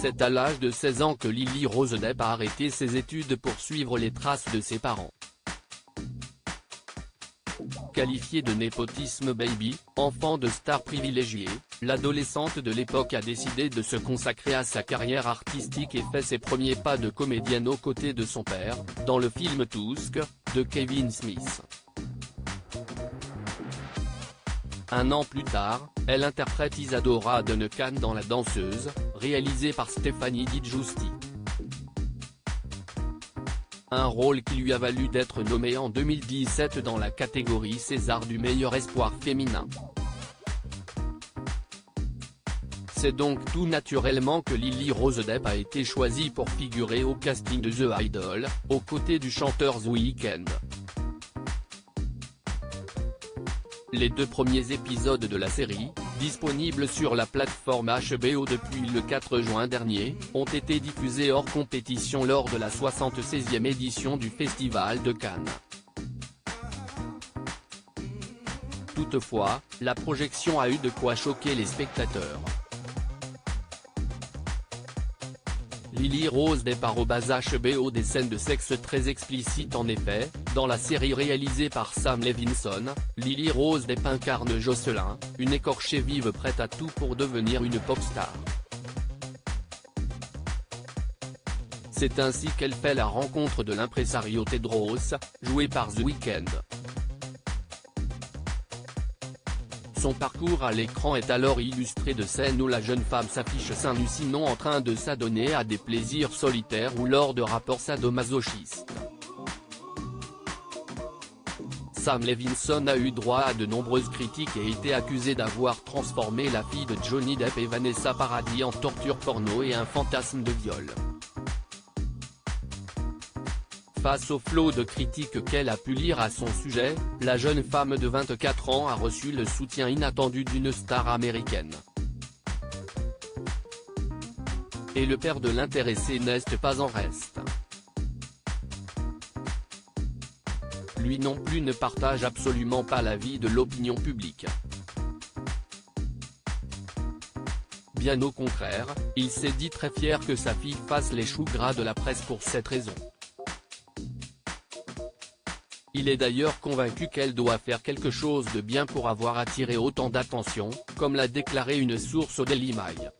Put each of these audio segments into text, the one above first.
C'est à l'âge de 16 ans que Lily Rose Depp a arrêté ses études pour suivre les traces de ses parents. Qualifiée de népotisme baby, enfant de star privilégiée, l'adolescente de l'époque a décidé de se consacrer à sa carrière artistique et fait ses premiers pas de comédienne aux côtés de son père, dans le film Tusk, de Kevin Smith. Un an plus tard, elle interprète Isadora Duncan dans La Danseuse, réalisée par Stephanie Di Giusti. Un rôle qui lui a valu d'être nommée en 2017 dans la catégorie César du meilleur espoir féminin. C'est donc tout naturellement que Lily Rose Depp a été choisie pour figurer au casting de The Idol, aux côtés du chanteur The Weeknd. Les 2 premiers épisodes de la série, disponibles sur la plateforme HBO depuis le 4 juin dernier, ont été diffusés hors compétition lors de la 76e édition du Festival de Cannes. Toutefois, la projection a eu de quoi choquer les spectateurs. Lily Rose Depp @HBO des scènes de sexe très explicites. En effet, dans la série réalisée par Sam Levinson, Lily Rose Depp incarne Jocelyn, une écorchée vive prête à tout pour devenir une pop star. C'est ainsi qu'elle fait la rencontre de l'impresario Tedros, joué par The Weeknd. Son parcours à l'écran est alors illustré de scènes où la jeune femme s'affiche seins nus sinon en train de s'adonner à des plaisirs solitaires ou lors de rapports sadomasochistes. Sam Levinson a eu droit à de nombreuses critiques et été accusé d'avoir transformé la fille de Johnny Depp et Vanessa Paradis en torture porno et un fantasme de viol. Face au flot de critiques qu'elle a pu lire à son sujet, la jeune femme de 24 ans a reçu le soutien inattendu d'une star américaine. Et le père de l'intéressé n'est pas en reste. Lui non plus ne partage absolument pas l'avis de l'opinion publique. Bien au contraire, il s'est dit très fier que sa fille fasse les choux gras de la presse pour cette raison. Il est d'ailleurs convaincu qu'elle doit faire quelque chose de bien pour avoir attiré autant d'attention, comme l'a déclaré une source au Daily Mail.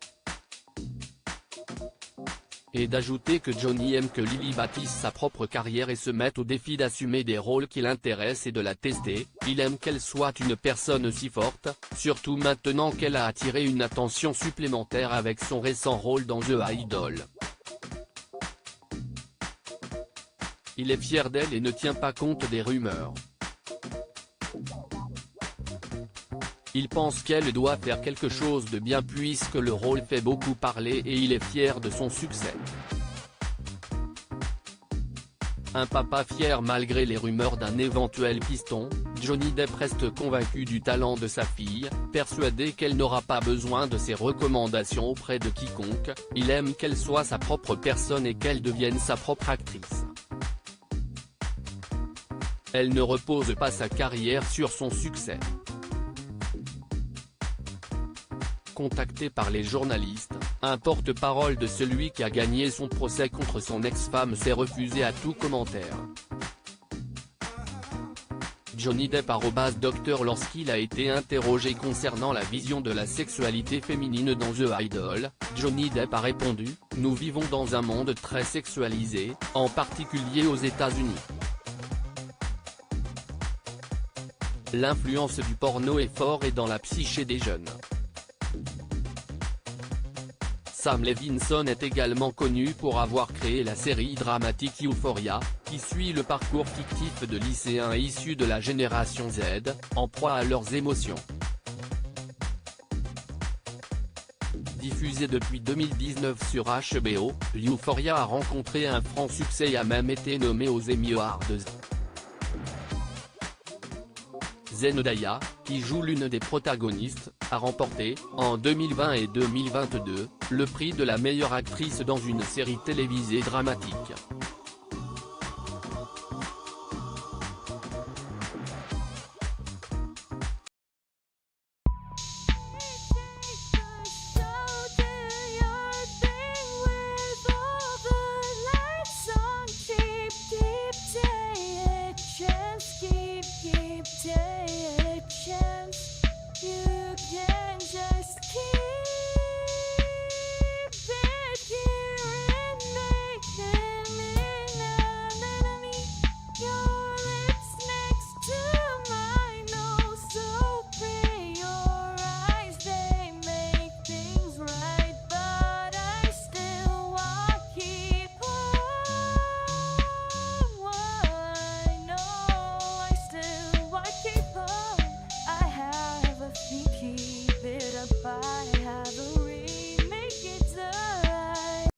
Et d'ajouter que Johnny aime que Lily bâtisse sa propre carrière et se mette au défi d'assumer des rôles qui l'intéressent et de la tester. Il aime qu'elle soit une personne si forte, surtout maintenant qu'elle a attiré une attention supplémentaire avec son récent rôle dans The Idol. Il est fier d'elle et ne tient pas compte des rumeurs. Il pense qu'elle doit faire quelque chose de bien puisque le rôle fait beaucoup parler et il est fier de son succès. Un papa fier malgré les rumeurs d'un éventuel piston, Johnny Depp reste convaincu du talent de sa fille, persuadé qu'elle n'aura pas besoin de ses recommandations auprès de quiconque. Il aime qu'elle soit sa propre personne et qu'elle devienne sa propre actrice. Elle ne repose pas sa carrière sur son succès. Contacté par les journalistes, un porte-parole de celui qui a gagné son procès contre son ex-femme s'est refusé à tout commentaire. Johnny Depp @Docteur Lorsqu'il a été interrogé concernant la vision de la sexualité féminine dans The Idol, Johnny Depp a répondu « Nous vivons dans un monde très sexualisé, en particulier aux États-Unis. L'influence du porno est forte et dans la psyché des jeunes. » Sam Levinson est également connu pour avoir créé la série dramatique Euphoria, qui suit le parcours fictif de lycéens issus de la génération Z, en proie à leurs émotions. Diffusé depuis 2019 sur HBO, Euphoria a rencontré un franc succès et a même été nommé aux Emmy Awards. Zendaya, qui joue l'une des protagonistes, a remporté, en 2020 et 2022, le prix de la meilleure actrice dans une série télévisée dramatique.